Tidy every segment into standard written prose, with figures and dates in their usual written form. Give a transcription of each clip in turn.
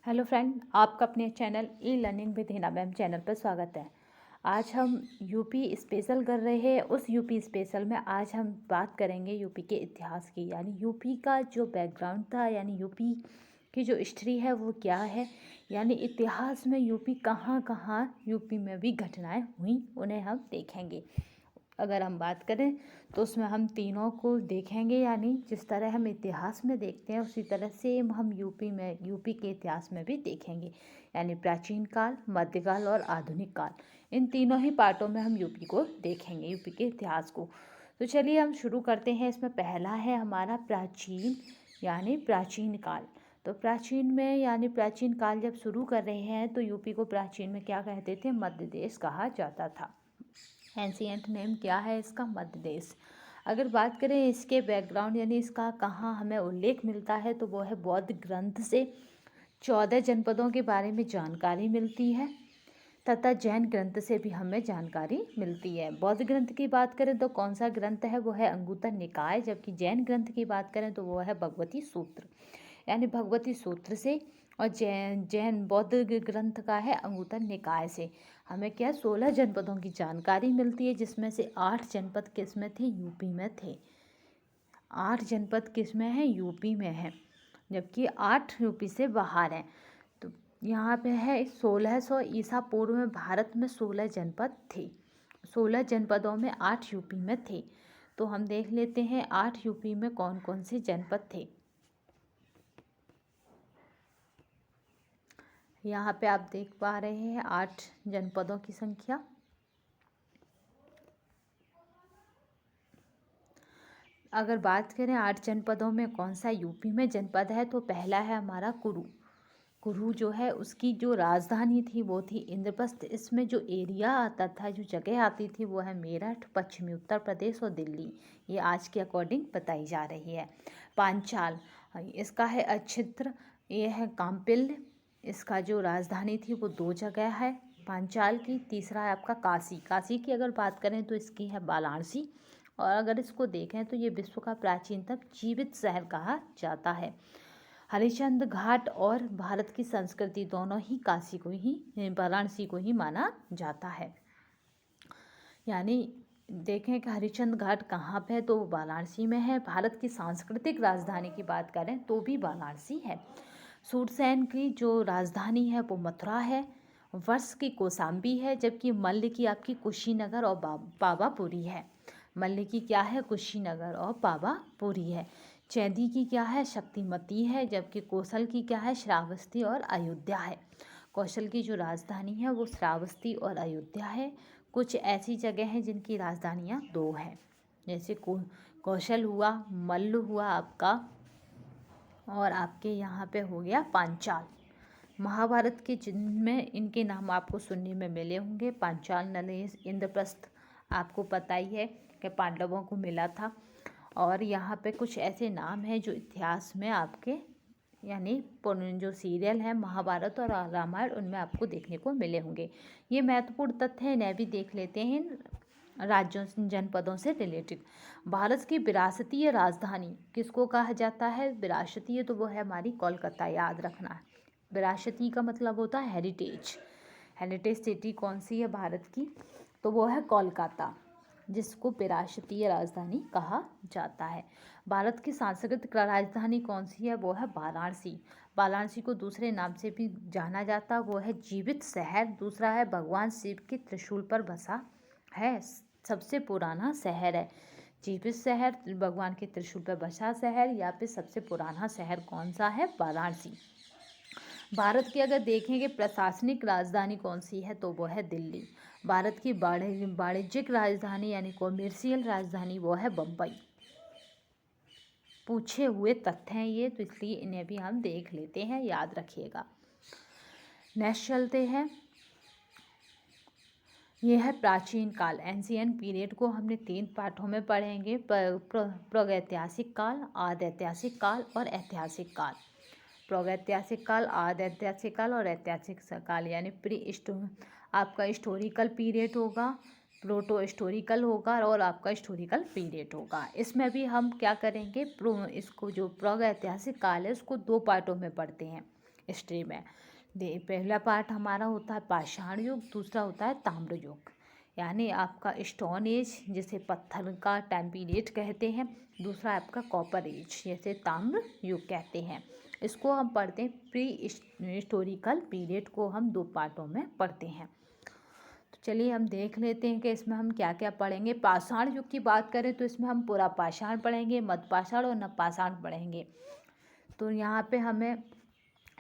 Hello friend, आपका अपने channel e learning with Hina ma'am channel पर स्वागत है। आज हम यूपी स्पेशल कर रहे हैं। उस यूपी स्पेशल में आज हम बात करेंगे यूपी के इतिहास की, यानी यूपी का जो बैकग्राउंड था, यानी यूपी की जो हिस्ट्री है वो क्या है, यानी इतिहास में यूपी कहाँ कहाँ यूपी में भी घटनाएं हुई उन्हें हम देखेंगे। अगर हम बात करें तो उसमें हम तीनों को देखेंगे, यानी जिस तरह हम इतिहास में देखते हैं उसी तरह सेम हम यूपी के इतिहास में भी देखेंगे, यानी प्राचीन काल, मध्यकाल और आधुनिक काल। इन तीनों ही पार्टों में हम यूपी को देखेंगे, यूपी के इतिहास को। तो चलिए हम शुरू करते हैं। इसमें पहला है हमारा प्राचीन, यानी प्राचीन काल। तो प्राचीन में यानी प्राचीन काल जब शुरू कर रहे हैं तो यूपी को प्राचीन में क्या कहते थे? मध्य देश कहा जाता था। एंशियंट नेम क्या है इसका? मध्य देश। अगर बात करें इसके बैकग्राउंड, यानी इसका कहाँ हमें उल्लेख मिलता है, तो वो है बौद्ध ग्रंथ से 14 जनपदों के बारे में जानकारी मिलती है तथा जैन ग्रंथ से भी हमें जानकारी मिलती है। बौद्ध ग्रंथ की बात करें तो कौन सा ग्रंथ है? वो है अंगुत्तर निकाय। जबकि जैन ग्रंथ की बात करें तो वो है भगवती सूत्र, यानी भगवती सूत्र से। और जैन जैन बौद्ध ग्रंथ का है अंगुत्तर निकाय से। हमें क्या 16 जनपदों की जानकारी मिलती है, जिसमें से 8 जनपद किस में थे? यूपी में थे। 8 जनपद किस में है? यूपी में है, जबकि 8 यूपी से बाहर हैं। तो यहाँ पे है 1600 ईसा पूर्व में भारत में 16 जनपद थे। 16 जनपदों में 8 यूपी में थे। तो हम देख लेते हैं 8 यूपी में कौन कौन से जनपद थे। यहाँ पे आप देख पा रहे हैं 8 जनपदों की संख्या। अगर बात करें 8 जनपदों में कौन सा यूपी में जनपद है, तो पहला है हमारा कुरू। कुरू जो है उसकी जो राजधानी थी वो थी इंद्रप्रस्थ। इसमें जो एरिया आता था, जो जगह आती थी, वो है मेरठ, पश्चिमी उत्तर प्रदेश और दिल्ली। ये आज के अकॉर्डिंग बताई जा रही है। पांचाल, इसका है अच्छिद्र। ये है काम्पिल्य। इसका जो राजधानी थी वो 2 जगह है पांचाल की। तीसरा है आपका काशी। काशी की अगर बात करें तो इसकी है वाराणसी। और अगर इसको देखें तो ये विश्व का प्राचीनतम जीवित शहर कहा जाता है। हरिश्चंद्र घाट और भारत की संस्कृति दोनों ही काशी को ही, वाराणसी को ही माना जाता है। यानी देखें कि हरिश्चंद्र घाट कहाँ पे है, तो वाराणसी में है। भारत की सांस्कृतिक राजधानी की बात करें तो भी वाराणसी है। सूरसेन की जो राजधानी है वो मथुरा है। वर्ष की कौशाम्बी है। जबकि मल्ल की आपकी कुशीनगर और पावापुरी है। मल्ल की क्या है? कुशीनगर और पावापुरी है। चैदी की क्या है? शक्तिमती है। जबकि कौशल की क्या है? श्रावस्ती और अयोध्या है। कौशल की जो राजधानी है वो श्रावस्ती और अयोध्या है। कुछ ऐसी जगह हैं जिनकी राजधानियाँ 2 हैं, जैसे कौशल हुआ, मल्ल हुआ आपका, और आपके यहाँ पे हो गया पांचाल। महाभारत के जिनमें इनके नाम आपको सुनने में मिले होंगे। पांचाल, नलेश, इंद्रप्रस्थ आपको पता ही है कि पांडवों को मिला था। और यहाँ पे कुछ ऐसे नाम हैं जो इतिहास में आपके, यानी जो सीरियल है महाभारत और रामायण, उनमें आपको देखने को मिले होंगे। ये महत्वपूर्ण तथ्य हैं, इन्हें भी देख लेते हैं राज्यों जनपदों से रिलेटेड। भारत की विरासतीय राजधानी किसको कहा जाता है? विरासतीय तो वो है हमारी कोलकाता, याद रखना है। विरासती का मतलब होता है हेरिटेज। हेरिटेज सिटी कौन सी है भारत की? तो वो है कोलकाता, जिसको विरासतीय राजधानी कहा जाता है। भारत की सांस्कृतिक राजधानी कौन सी है? वो है वाराणसी। वाराणसी को दूसरे नाम से भी जाना जाता, वो है जीवित शहर। दूसरा है भगवान शिव के त्रिशूल पर बसा है, सबसे पुराना शहर है। जीवित शहर, भगवान के त्रिशूल पर बसा शहर, या फिर सबसे पुराना शहर कौन सा है? वाराणसी। भारत की अगर देखेंगे प्रशासनिक राजधानी कौन सी है, तो वो है दिल्ली। भारत की वाणिज्यिक राजधानी यानी कॉमर्शियल राजधानी वो है बम्बई। पूछे हुए तथ्य हैं ये, तो इसलिए इन्हें भी हम देख लेते हैं, याद रखिएगा। नेक्स्ट चलते हैं। ये है प्राचीन काल। एंशियंट पीरियड को हमने 3 पार्टों में पढ़ेंगे। प्रागैतिहासिक काल, आदि ऐतिहासिक काल और ऐतिहासिक काल। प्रागैतिहासिक काल, आदि ऐतिहासिक काल और ऐतिहासिक काल, यानी आपका हिस्टोरिकल पीरियड होगा, प्रोटो हिस्टोरिकल होगा और आपका हिस्टोरिकल पीरियड होगा। इसमें भी हम क्या करेंगे, इसको जो प्रागैतिहासिक काल है उसको 2 पार्टों में पढ़ते हैं। हिस्ट्री में। पहला पार्ट हमारा होता है पाषाण युग, दूसरा होता है ताम्र युग, यानी आपका स्टोन एज जिसे पत्थर का टाइम पीरियड कहते हैं, दूसरा आपका कॉपर एज जैसे ताम्र युग कहते हैं। इसको हम पढ़ते हैं प्री हिस्टोरिकल पीरियड को हम 2 पार्टों में पढ़ते हैं। तो चलिए हम देख लेते हैं कि इसमें हम क्या क्या पढ़ेंगे। पाषाण युग की बात करें तो इसमें हम पूरा पाषाण पढ़ेंगे, मध्य पाषाण और नवपाषाण पढ़ेंगे। तो यहाँ पे हमें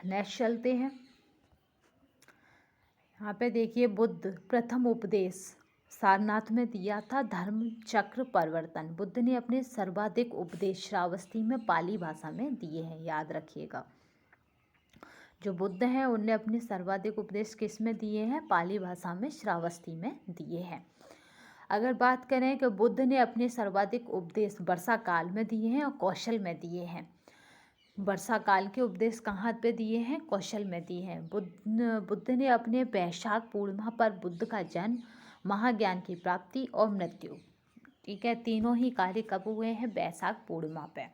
नेक्स्ट चलते हैं। यहाँ पे देखिए बुद्ध प्रथम उपदेश सारनाथ में दिया था धर्म चक्र परिवर्तन। बुद्ध ने अपने सर्वाधिक उपदेश श्रावस्ती में पाली भाषा में दिए हैं, याद रखिएगा। जो बुद्ध हैं उनने अपने सर्वाधिक उपदेश किस में दिए हैं? पाली भाषा में, श्रावस्ती में दिए हैं। अगर बात करें कि बुद्ध ने अपने सर्वाधिक उपदेश वर्षा काल में दिए हैं और कौशल में दिए हैं। वर्षा काल के उपदेश कहाँ पे दिए हैं? कौशल में दिए हैं। बुद्ध ने अपने वैशाख पूर्णिमा पर बुद्ध का जन्म, महाज्ञान की प्राप्ति और मृत्यु, ठीक है, तीनों ही कार्य कब हुए हैं? वैशाख पूर्णिमा पे।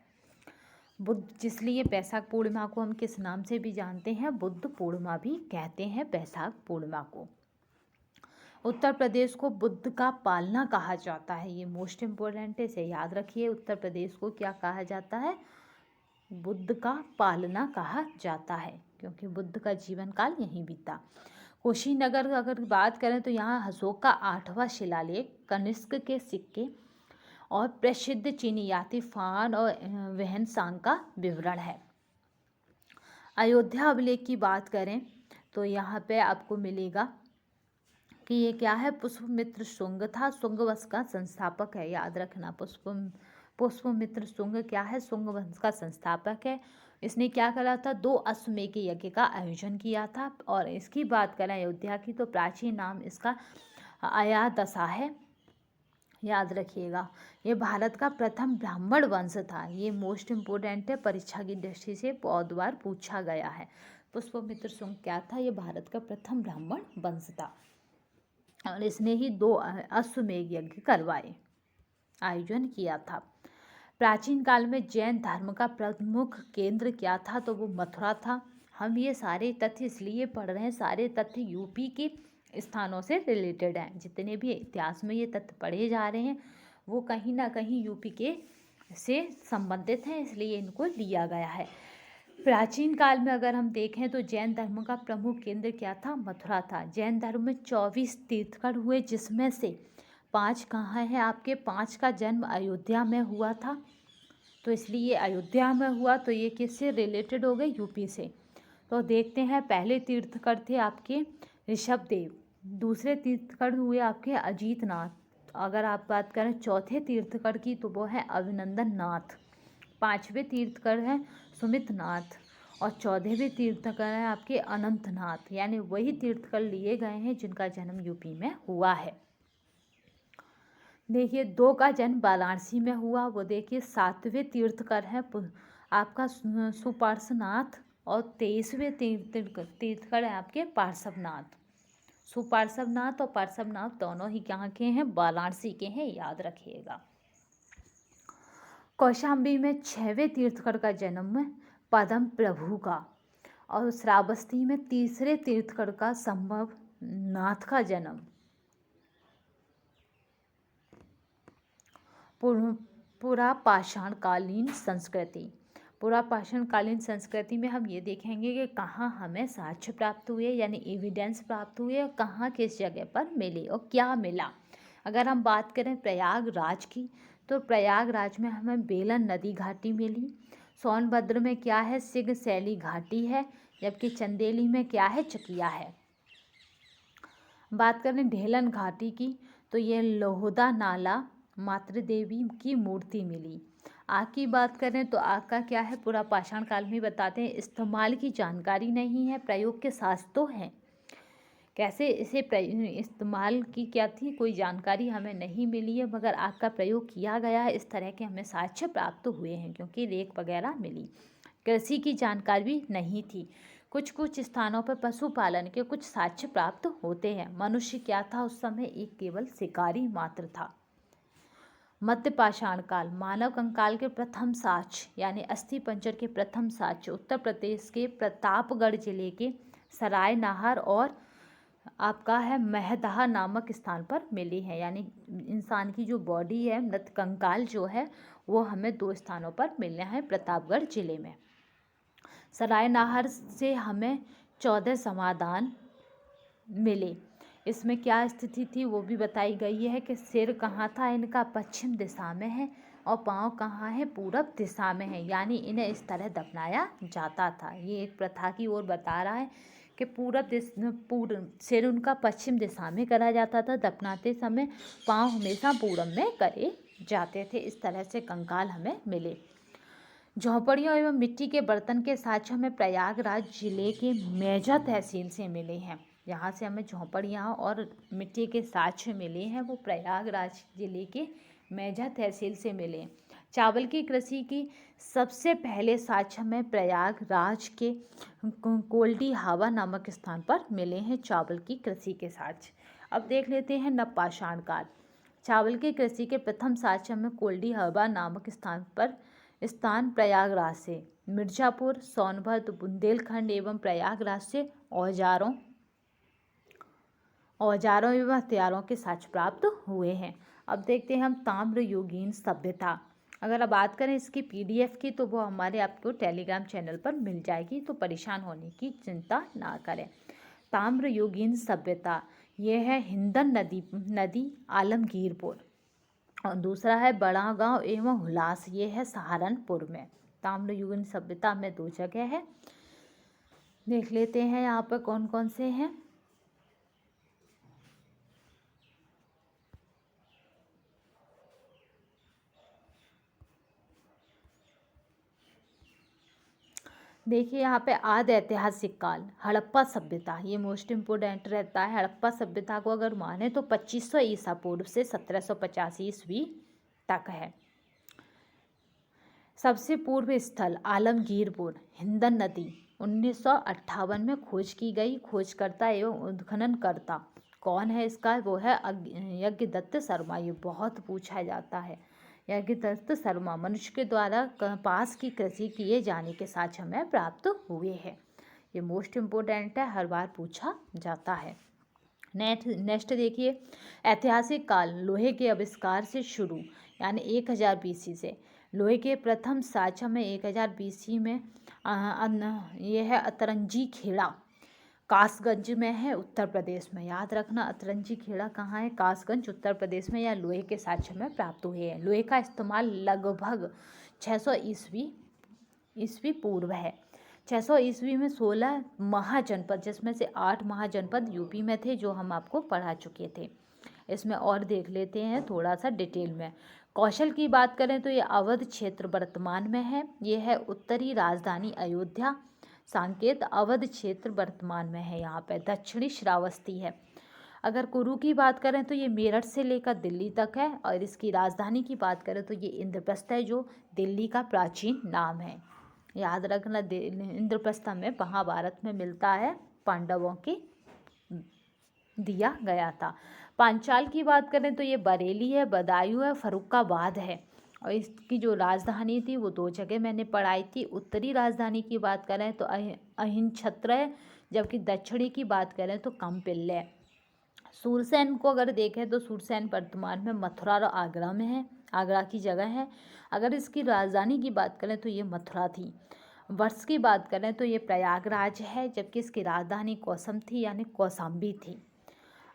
बुद्ध, जिसलिए वैशाख पूर्णिमा को हम किस नाम से भी जानते हैं? बुद्ध पूर्णिमा भी कहते हैं वैशाख पूर्णिमा को। उत्तर प्रदेश को बुद्ध का पालना कहा जाता है, ये मोस्ट इम्पोर्टेंट है, इसे याद रखिए। उत्तर प्रदेश को क्या कहा जाता है? बुद्ध का पालना कहा जाता है, क्योंकि बुद्ध का जीवन काल यहीं बीता। कुशीनगर अगर बात करें तो यहाँ अशोक का 8वां शिलालेख, कनिष्क के सिक्के और प्रसिद्ध चीनी यात्री फान और वेहनसांग का विवरण है। अयोध्या अभिलेख की बात करें तो यहाँ पे आपको मिलेगा कि ये क्या है? पुष्पमित्र शुंग था, शुंग वंश का संस्थापक है, याद रखना। पुष्पमित्र शुंग क्या है? शुंग वंश का संस्थापक है। इसने क्या करा था? 2 अश्वमेध यज्ञ का आयोजन किया था। और इसकी बात करें अयोध्या की तो प्राचीन नाम इसका अयादशा है, याद रखिएगा। ये भारत का प्रथम ब्राह्मण वंश था, ये मोस्ट इम्पोर्टेंट है, परीक्षा की दृष्टि से बहुत बार पूछा गया है। पुष्पमित्र शुंग क्या था? ये भारत का प्रथम ब्राह्मण वंश था और इसने ही 2 अश्वमेध यज्ञ करवाए, आयोजन किया था। प्राचीन काल में जैन धर्म का प्रमुख केंद्र क्या था? तो वो मथुरा था। हम ये सारे तथ्य इसलिए पढ़ रहे हैं, सारे तथ्य यूपी के स्थानों से रिलेटेड हैं। जितने भी इतिहास में ये तथ्य पढ़े जा रहे हैं वो कहीं ना कहीं यूपी के से संबंधित हैं, इसलिए इनको लिया गया है। प्राचीन काल में अगर हम देखें तो जैन धर्म का प्रमुख केंद्र क्या था? मथुरा था। जैन धर्म में 24 तीर्थंकर हुए, जिसमें से 5 कहाँ है आपके? 5 का जन्म अयोध्या में हुआ था, तो इसलिए अयोध्या में हुआ, तो ये किससे रिलेटेड हो गए? यूपी से। तो देखते हैं, पहले तीर्थंकर थे आपके ऋषभदेव, दूसरे तीर्थंकर हुए आपके अजीतनाथ, अगर आप बात करें चौथे तीर्थंकर की तो वो है अभिनंदन नाथ, 5वें तीर्थंकर हैं सुमित नाथ और 14वें तीर्थंकर हैं आपके अनंतनाथ, यानी वही तीर्थंकर लिए गए हैं जिनका जन्म यूपी में हुआ है। देखिए 2 का जन्म वाराणसी में हुआ, वो देखिए 7वें तीर्थंकर हैं आपका सुपार्श्वनाथ और 23वें तीर्थंकर है आपके पार्श्वनाथ। सुपार्श्वनाथ और पार्श्वनाथ दोनों ही कहाँ के हैं? वाराणसी के हैं, याद रखिएगा। कौशाम्बी में 6वें तीर्थंकर का जन्म पद्म प्रभु का और श्रावस्ती में 3रे तीर्थंकर का संभव नाथ का जन्म। पुरापाषाण कालीन संस्कृति, पुरापाषाण कालीन संस्कृति में हम ये देखेंगे कि कहाँ हमें साक्ष्य प्राप्त हुए, यानी एविडेंस प्राप्त हुए, और कहाँ किस जगह पर मिले और क्या मिला। अगर हम बात करें प्रयागराज की तो प्रयागराज में हमें बेलन नदी घाटी मिली, सोनभद्र में क्या है? सिंह शैली घाटी है, जबकि चंदेली में क्या है? चकिया है। बात करें ढेलन घाटी की तो ये लोहदा नाला मातृ देवी की मूर्ति मिली। आग की बात करें तो आग का क्या है? पुरापाषाण काल में बताते हैं, इस्तेमाल की जानकारी नहीं है, प्रयोग के साथ तो हैं, कैसे इसे इस्तेमाल की क्या थी कोई जानकारी हमें नहीं मिली है, मगर आग का प्रयोग किया गया है, इस तरह के हमें साक्ष्य प्राप्त हुए हैं क्योंकि रेख वगैरह मिली। कृषि की जानकारी भी नहीं थी, कुछ कुछ स्थानों पर पशुपालन के कुछ साक्ष्य प्राप्त होते हैं। मनुष्य क्या था उस समय? एक केवल शिकारी मात्र था। मध्य पाषाण काल, मानव कंकाल के प्रथम साक्ष्य यानी अस्थि पंजर के प्रथम साक्ष्य उत्तर प्रदेश के प्रतापगढ़ जिले के सराय नाहर और आपका है महदहा नामक स्थान पर मिली है। यानी इंसान की जो बॉडी है, मृत कंकाल जो है, वो हमें 2 स्थानों पर मिले हैं प्रतापगढ़ जिले में। सराय नाहर से हमें 14 समाधान मिले। इसमें क्या स्थिति थी वो भी बताई गई है कि सिर कहाँ था इनका, पश्चिम दिशा में है, और पाँव कहाँ है, पूरब दिशा में है। यानी इन्हें इस तरह दफनाया जाता था। ये एक प्रथा की ओर बता रहा है कि सिर उनका पश्चिम दिशा में करा जाता था दफनाते समय, पाँव हमेशा पूरब में करे जाते थे। इस तरह से कंकाल हमें मिले। झोंपड़ियों एवं मिट्टी के बर्तन के साक्ष्य हमें प्रयागराज जिले के मेजा तहसील से मिले हैं। यहाँ से हमें झोंपड़ियाँ और मिट्टी के साक्ष्य मिले हैं, वो प्रयागराज जिले के मेजा तहसील से मिले। चावल की कृषि की सबसे पहले साक्ष्य हमें प्रयागराज के कोल्डी हावा नामक स्थान पर मिले हैं, चावल की कृषि के साक्ष्य। अब देख लेते हैं नवपाषाण काल। चावल की कृषि के प्रथम साक्ष्य हमें कोल्डी हावा नामक स्थान प्रयागराज से, मिर्जापुर, सोनभद्र, बुंदेलखंड एवं प्रयागराज से औजारों एवं हथियारों के साक्ष्य प्राप्त हुए हैं। अब देखते हैं हम ताम्रयुगीन सभ्यता। अगर अब बात करें इसकी PDF की, तो वो हमारे आपको टेलीग्राम चैनल पर मिल जाएगी, तो परेशान होने की चिंता ना करें। ताम्रयुगीन सभ्यता ये है हिंदन नदी आलमगीरपुर, और दूसरा है बड़ा गांव एवं हुलास, ये है सहारनपुर में। ताम्रयुगीन सभ्यता में 2 जगह है। देख लेते हैं यहाँ पर कौन कौन से हैं। देखिए यहाँ पे आदि ऐतिहासिक काल, हड़प्पा सभ्यता, ये मोस्ट इम्पोर्टेंट रहता है। हड़प्पा सभ्यता को अगर माने तो 2500 ईसा पूर्व से 1785 ईस्वी तक है। सबसे पूर्व स्थल आलमगीरपुर, हिंदन नदी, 1958 में खोज की गई। खोजकर्ता एवं उत्खननकर्ता कौन है इसका, वो है यज्ञदत्त शर्मा। ये बहुत पूछा जाता है। यज्ञदत्त शर्मा मनुष्य के द्वारा कपास की कृषि किए जाने के साक्ष्य हमें प्राप्त हुए हैं। ये मोस्ट इम्पोर्टेंट है, हर बार पूछा जाता है। नेक्स्ट देखिए, ऐतिहासिक काल, लोहे के आविष्कार से शुरू, यानी 1000 BC से। लोहे के प्रथम साक्ष्य में 1000 BC में ये है अतरंजी खेड़ा, कासगंज में है, उत्तर प्रदेश में। याद रखना, अतरंजी खेड़ा कहाँ है, कासगंज, उत्तर प्रदेश में। या लोहे के साक्ष्य में प्राप्त हुए हैं। लोहे का इस्तेमाल लगभग 600 ईस्वी पूर्व है। 600 ईस्वी में 16 महाजनपद, जिसमें से 8 महाजनपद यूपी में थे, जो हम आपको पढ़ा चुके थे। इसमें और देख लेते हैं थोड़ा सा डिटेल में। कौशल की बात करें तो ये अवध क्षेत्र वर्तमान में है। ये है उत्तरी राजधानी अयोध्या। सांकेत अवध क्षेत्र वर्तमान में है। यहाँ पे दक्षिणी श्रावस्ती है। अगर कुरु की बात करें तो ये मेरठ से लेकर दिल्ली तक है। और इसकी राजधानी की बात करें तो ये इंद्रप्रस्थ है, जो दिल्ली का प्राचीन नाम है। याद रखना, इंद्रप्रस्थ में महाभारत में मिलता है, पांडवों की दिया गया था। पांचाल की बात करें तो ये बरेली है, बदायूं है, फर्रुखाबाद है। और इसकी जो राजधानी थी वो 2 जगह मैंने पढ़ाई थी। उत्तरी राजधानी की बात करें तो अहिंछत्र है, जबकि दक्षिणी की बात करें तो कम्पिल्ले है। सूरसेन को अगर देखें तो सूरसेन वर्तमान में मथुरा और आगरा में है, आगरा की जगह है। अगर इसकी राजधानी की बात करें तो ये मथुरा थी। वर्ष की बात करें तो ये प्रयागराज है, जबकि इसकी राजधानी कौसम थी, यानी कौशाम्बी थी।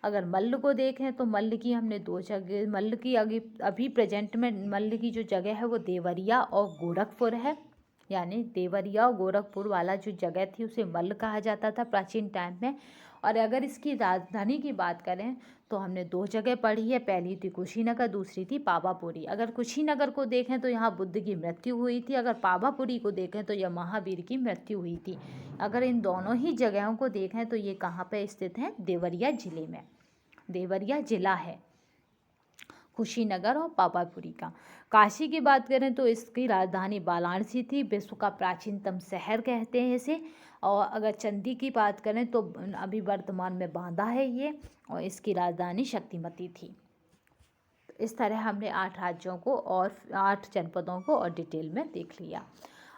अगर मल्ल को देखें तो मल्ल की हमने 2 जगह, मल्ल की अभी प्रेजेंट में मल्ल की जो जगह है वो देवरिया और गोरखपुर है। यानी देवरिया और गोरखपुर वाला जो जगह थी उसे मल्ल कहा जाता था प्राचीन टाइम में। और अगर इसकी राजधानी की बात करें तो हमने 2 जगह पढ़ी है, पहली थी कुशीनगर, दूसरी थी पावापुरी। अगर कुशीनगर को देखें तो यहाँ बुद्ध की मृत्यु हुई थी। अगर पावापुरी को देखें तो यह महावीर की मृत्यु हुई थी। अगर इन दोनों ही जगहों को देखें तो ये कहाँ पे स्थित हैं, देवरिया जिले में। देवरिया जिला है कुशीनगर और पावापुरी का। काशी की बात करें तो इसकी राजधानी वाराणसी थी, विश्व का प्राचीनतम शहर कहते हैं इसे। और अगर चंदी की बात करें तो अभी वर्तमान में बांदा है ये, और इसकी राजधानी शक्तिमती थी। इस तरह हमने 8 राज्यों को और 8 जनपदों को और डिटेल में देख लिया।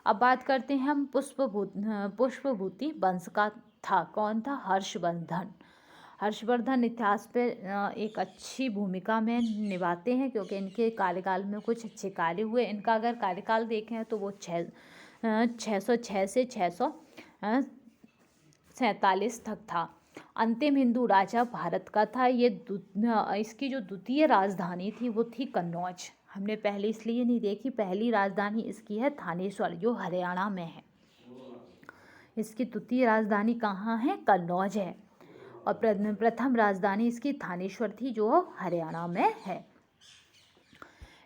अब बात करते हैं हम पुष्पभूति वंश का था। कौन था? हर्षवर्धन। हर्षवर्धन इतिहास पे एक अच्छी भूमिका में निभाते हैं, क्योंकि इनके कार्यकाल में कुछ अच्छे कार्य हुए। इनका अगर कार्यकाल देखें तो वो 606 से 647 तक था। अंतिम हिंदू राजा भारत का था ये। इसकी जो द्वितीय राजधानी थी वो थी कन्नौज। हमने पहले इसलिए नहीं देखी, पहली राजधानी इसकी है थानेश्वर, जो हरियाणा में है। इसकी द्वितीय राजधानी कहाँ है? कन्नौज है। और प्रथम राजधानी इसकी थानेश्वर थी, जो हरियाणा में है।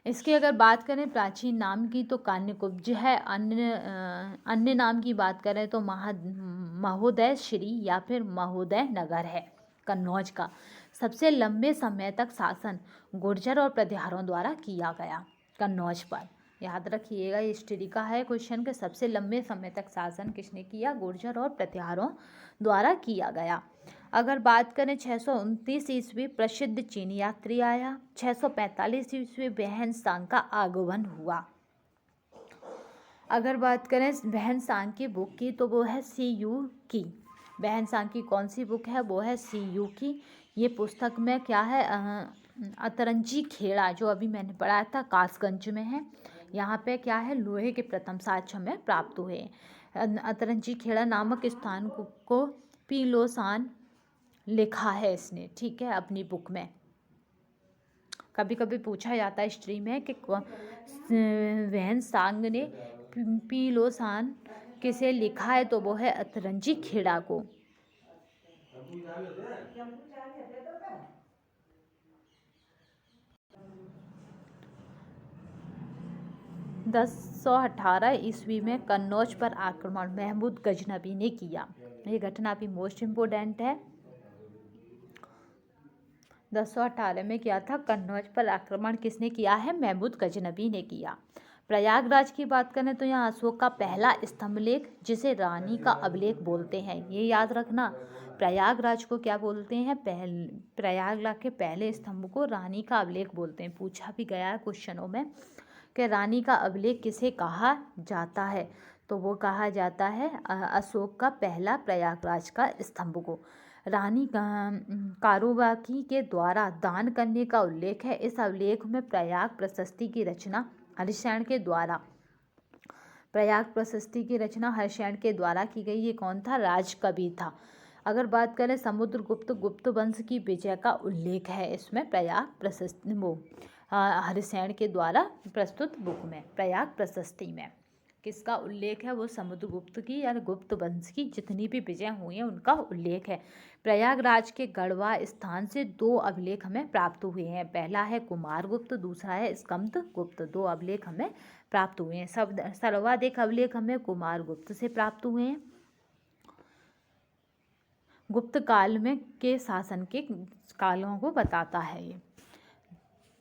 इसकी अगर बात करें प्राचीन नाम की तो कान्यकुब्ज है। अन्य नाम की बात करें तो महोदय श्री या फिर महोदय नगर है कन्नौज का। सबसे लंबे समय तक शासन गुर्जर और प्रतिहारों द्वारा किया गया कन्नौज पर। याद रखिएगा, हिस्ट्री का है क्वेश्चन के सबसे लंबे समय तक शासन किसने किया? गुर्जर और प्रतिहारों द्वारा किया गया। अगर बात करें 629 ईस्वी प्रसिद्ध चीनी यात्री आया। 645 ईस्वी वहन सांग का आगमन हुआ। अगर बात करें वहन सांग की बुक की तो वो है CU की। वहन सांग की कौन सी बुक है? वो है CU की। ये पुस्तक में क्या है? अतरंजी खेड़ा, जो अभी मैंने पढ़ाया था, कासगंज में है। यहाँ पे क्या है? लोहे के प्रथम साक्ष्य में प्राप्त हुए। अतरंजी खेड़ा नामक स्थान को पीलोसान लिखा है इसने, ठीक है, अपनी बुक में। कभी कभी पूछा जाता है हिस्ट्री में कि वहन सांग ने पीलोसान किसे लिखा है, तो वो है अतरंजी खेड़ा को। 1018 ईस्वी में कन्नौज पर आक्रमण महमूद गजनबी ने किया। ये घटना भी मोस्ट इम्पोर्टेंट है। 1018 में क्या था? कन्नौज पर आक्रमण किसने किया है? महमूद गजनबी ने किया। प्रयागराज की बात करें तो यहाँ अशोक का पहला स्तंभलेख, जिसे रानी का अभिलेख बोलते हैं, ये याद रखना। प्रयागराज को क्या बोलते हैं? प्रयागराज के पहले स्तंभ को रानी का अभिलेख बोलते हैं। पूछा भी गया है क्वेश्चनों में कि रानी का अभिलेख किसे कहा जाता है, तो वो कहा जाता है अशोक का पहला प्रयागराज का स्तंभ को। रानी कारोबाकी के द्वारा दान करने का उल्लेख है। इस अभिलेख में प्रयाग प्रशस्ति की रचना हरिशैन के द्वारा की गई। ये कौन था? राजकवि था। अगर बात करें गुप्त वंश की विजय का उल्लेख है इसमें प्रयाग प्रशस्ति हरिशैन के द्वारा प्रस्तुत बुक में। प्रयाग प्रशस्ति में किसका उल्लेख है? वो समुद्रगुप्त की या गुप्त वंश की जितनी भी विजय हुई हैं उनका उल्लेख है। प्रयागराज के गढ़वा स्थान से 2 अभिलेख हमें प्राप्त हुए हैं। पहला है कुमारगुप्त, दूसरा है स्कंदगुप्त। 2 अभिलेख हमें प्राप्त हुए हैं। सर्वाधिक अभिलेख हमें कुमारगुप्त से प्राप्त हुए हैं। गुप्त काल में के शासन के कालों को बताता है ये।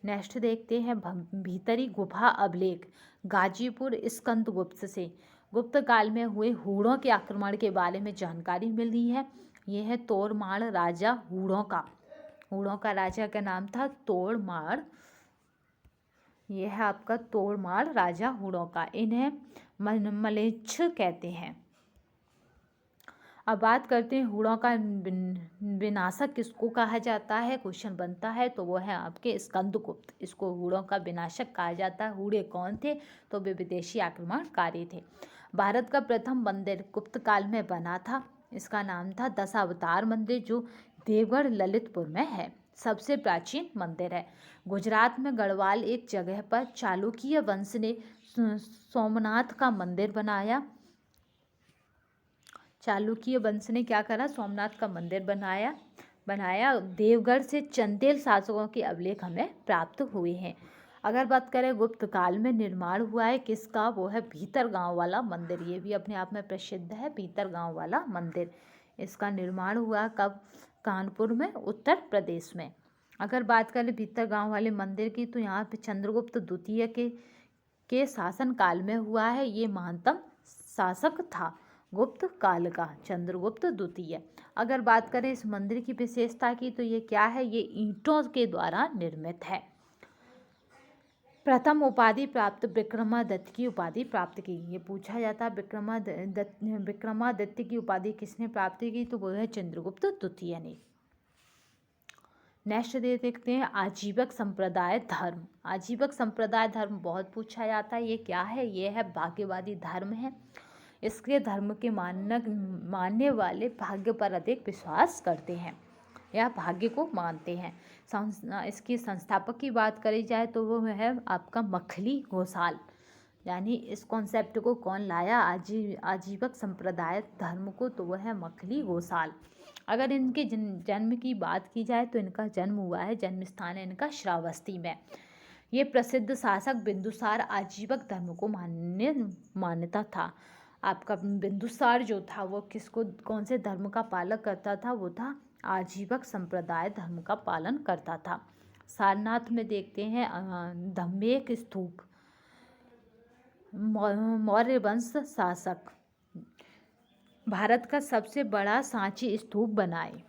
नेक्स्ट देखते हैं भीतरी गुफा अभिलेख गाजीपुर स्कंदगुप्त से गुप्त काल में हुए हूणों के आक्रमण के बारे में जानकारी मिल रही है। ये है तोड़माड़ राजा हूणों का राजा का नाम था तोड़माड़। ये है आपका तोड़माड़ राजा हूणों का। इन्हें मलेच्छ कहते हैं। अब बात करते हैं हूणों का विनाशक किसको कहा जाता है, क्वेश्चन बनता है, तो वो है आपके स्कंदगुप्त। इसको हूणों का विनाशक कहा जाता है। हूणे कौन थे? तो वे विदेशी आक्रमणकारी थे। भारत का प्रथम मंदिर गुप्त काल में बना था। इसका नाम था दशावतार मंदिर, जो देवगढ़ ललितपुर में है। सबसे प्राचीन मंदिर है। गुजरात में गढ़वाल एक जगह पर चालुक्य वंश ने सोमनाथ का मंदिर बनाया। चालुक्य वंश ने क्या करा? सोमनाथ का मंदिर बनाया। देवगढ़ से चंदेल शासकों के अभिलेख हमें प्राप्त हुए हैं। अगर बात करें गुप्त काल में निर्माण हुआ है किसका? वो है भीतर गांव वाला मंदिर। ये भी अपने आप में प्रसिद्ध है, भीतर गांव वाला मंदिर। इसका निर्माण हुआ कब? कानपुर में, उत्तर प्रदेश में। अगर बात करें भीतर गांव वाले मंदिर की तो यहाँ पे चंद्रगुप्त द्वितीय के शासन काल में हुआ है। ये महानतम शासक था गुप्त काल का, चंद्रगुप्त द्वितीय। अगर बात करें इस मंदिर की विशेषता की तो ये क्या है? ये ईंटों के द्वारा निर्मित है। प्रथम उपाधि प्राप्त विक्रमादित्य की उपाधि प्राप्त की। ये पूछा जाता है विक्रमादित्य की उपाधि किसने प्राप्त की, तो वो है चंद्रगुप्त द्वितीय ने। नेक्स्ट देखते हैं आजीवक संप्रदाय धर्म। आजीवक संप्रदाय धर्म बहुत पूछा जाता है। ये क्या है, ये है भाग्यवादी धर्म है। इसके धर्म के मानने वाले भाग्य पर अधिक विश्वास करते हैं या भाग्य को मानते हैं। इसकी संस्थापक की बात करी जाए तो वो है आपका मखली घोषाल। यानी इस कॉन्सेप्ट को कौन लाया आजीवक संप्रदाय धर्म को, तो वह है मखली घोषाल। अगर इनके जन्म की बात की जाए तो इनका जन्म हुआ है, जन्म स्थान है इनका श्रावस्ती में। ये प्रसिद्ध शासक बिंदुसार आजीवक धर्म को मान्यता था। आपका बिंदुसार जो था वो किसको, कौन से धर्म का पालन करता था, वो था आजीवक संप्रदाय धर्म का पालन करता था। सारनाथ में देखते हैं धम्मेक स्तूप, मौर्य वंश शासक भारत का सबसे बड़ा सांची स्तूप बनाए।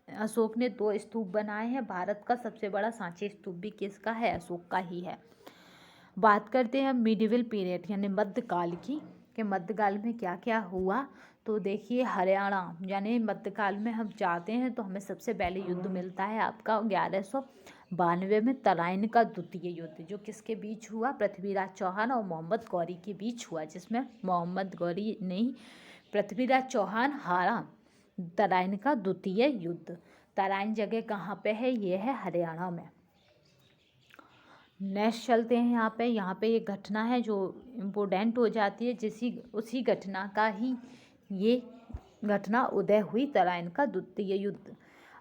अशोक ने 2 स्तूप बनाए हैं। भारत का सबसे बड़ा सांची स्तूप भी किसका है, अशोक का ही है। बात करते हैं मिडिवल पीरियड यानी मध्यकाल की, कि मध्यकाल में क्या क्या हुआ। तो देखिए हरियाणा यानी मध्यकाल में हम जाते हैं तो हमें सबसे पहले युद्ध मिलता है आपका 1192 में तराइन का द्वितीय युद्ध, जो किसके बीच हुआ, पृथ्वीराज चौहान और मोहम्मद गौरी के बीच हुआ, जिसमें मोहम्मद गौरी नहीं पृथ्वीराज चौहान हारा तराइन का द्वितीय युद्ध। तराइन जगह कहाँ पे है, ये है हरियाणा में। नेक्स्ट चलते हैं यहाँ पे एक घटना है जो इम्पोर्टेंट हो जाती है, उसी घटना का ही ये घटना उदय हुई, तराइन का द्वितीय युद्ध।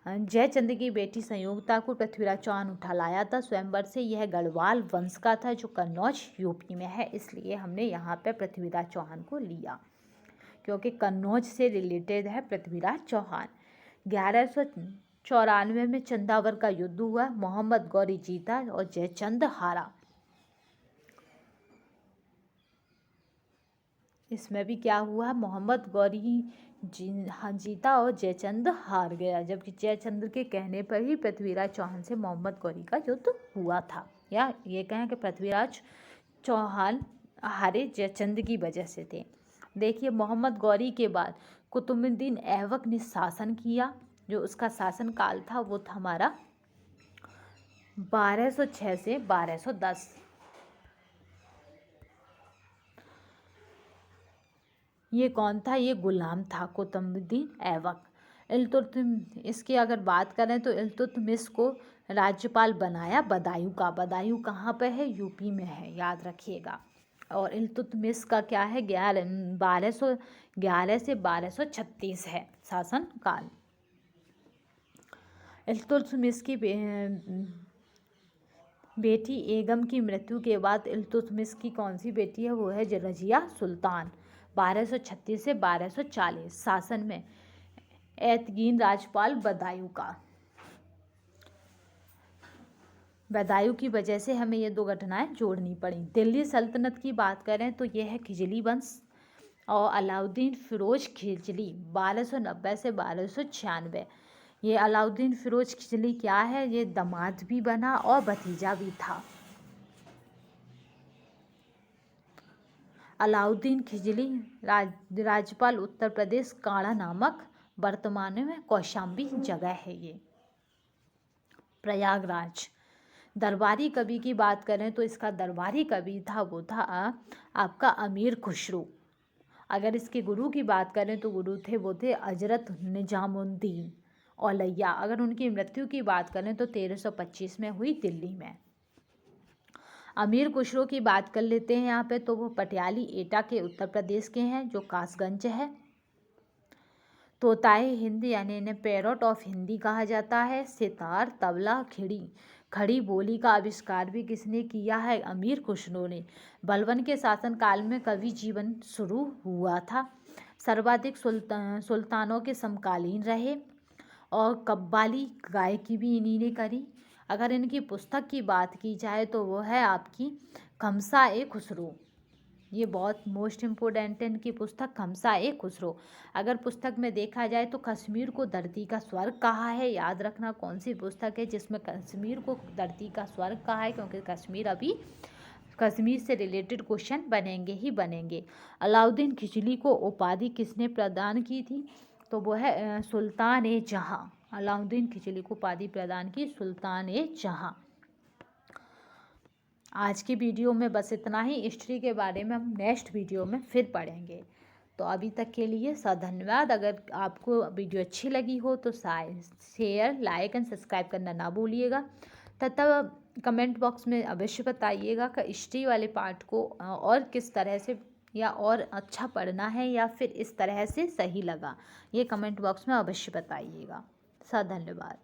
जयचंद की बेटी संयोगता को पृथ्वीराज चौहान उठा लाया था स्वयंवर से। यह गढ़वाल वंश का था जो कन्नौज यूपी में है, इसलिए हमने यहाँ पे पृथ्वीराज चौहान को लिया क्योंकि कन्नौज से रिलेटेड है पृथ्वीराज चौहान। 1194 में चंदावर का युद्ध हुआ, मोहम्मद गौरी जीता और जयचंद हारा। इसमें भी क्या हुआ, मोहम्मद गौरी जीता और जयचंद हार गया, जबकि जयचंद के कहने पर ही पृथ्वीराज चौहान से मोहम्मद गौरी का युद्ध हुआ था। या ये कहें कि पृथ्वीराज चौहान हारे जयचंद की वजह से थे। देखिए मोहम्मद गौरी के बाद कुतुबुद्दीन ऐबक ने शासन किया, जो उसका शासन काल था वो था हमारा 1206 से 1210। ये कौन था, ये गुलाम था कुतुबुद्दीन ऐबक। इसकी अगर बात करें तो इल्तुतमिश को राज्यपाल बनाया बदायूं का। बदायूं कहाँ पे है, यूपी में है, याद रखिएगा। और इल्तुतमिश का क्या है, 1211 से 1236 है शासन काल। इल्तुतमिश की बेटी एगम की मृत्यु के बाद इल्तुतमिश की कौन सी बेटी है, वो है रजिया सुल्तान। 1236 से 1240 शासन में एतगीन राजपाल बदायूं का। बदायूं की वजह से हमें ये 2 घटनाएं जोड़नी पड़ी। दिल्ली सल्तनत की बात करें तो यह है खिजली वंश और अलाउद्दीन फिरोज खिजली 1290 से 1296। ये अलाउद्दीन फिरोज खिजली क्या है, ये दामाद भी बना और भतीजा भी था। अलाउद्दीन खिजली राज्यपाल उत्तर प्रदेश काड़ा नामक वर्तमान में कौशाम्बी जगह है ये। प्रयागराज दरबारी कवि की बात करें तो इसका दरबारी कवि था वो था आपका अमीर खुसरो। अगर इसके गुरु की बात करें तो गुरु थे वो थे हजरत निजामुद्दीन औलैया। अगर उनकी मृत्यु की बात करें तो 1325 में हुई दिल्ली में। अमीर खुसरो की बात कर लेते हैं यहाँ पे, तो वो पटियाली एटा के उत्तर प्रदेश के हैं जो कासगंज है। तोताए हिंदी यानी इन्हें पैरट ऑफ हिंदी कहा जाता है। सितार तबला खड़ी बोली का आविष्कार भी किसने किया है, अमीर खुसरो ने। बलबन के शासनकाल में कवि जीवन शुरू हुआ था। सर्वाधिक सुल्तानों के समकालीन रहे और कव्वाली गायकी भी इन्हीं ने करी। अगर इनकी पुस्तक की बात की जाए तो वो है आपकी खमसा ए खुसरो। ये बहुत मोस्ट इम्पोर्टेंट है इनकी पुस्तक, खमसा-ए खुसरो। अगर पुस्तक में देखा जाए तो कश्मीर को धरती का स्वर्ग कहा है। याद रखना कौन सी पुस्तक है जिसमें कश्मीर को धरती का स्वर्ग कहा है, क्योंकि कश्मीर से रिलेटेड क्वेश्चन बनेंगे ही बनेंगे। अलाउद्दीन खिलजी को उपाधि किसने प्रदान की थी, तो वो है सुल्तान ए जहाँ। अलाउद्दीन खिलजी को उपाधि प्रदान की सुल्तान ए जहाँ। आज की वीडियो में बस इतना ही। हिस्ट्री के बारे में हम नेक्स्ट वीडियो में फिर पढ़ेंगे। तो अभी तक के लिए धन्यवाद। अगर आपको वीडियो अच्छी लगी हो तो शेयर, लाइक एंड सब्सक्राइब करना ना भूलिएगा, तथा कमेंट बॉक्स में अवश्य बताइएगा कि हिस्ट्री वाले पार्ट को और किस तरह से या और अच्छा पढ़ना है या फिर इस तरह से सही लगा। ये कमेंट बॉक्स में अवश्य बताइएगा। धन्यवाद।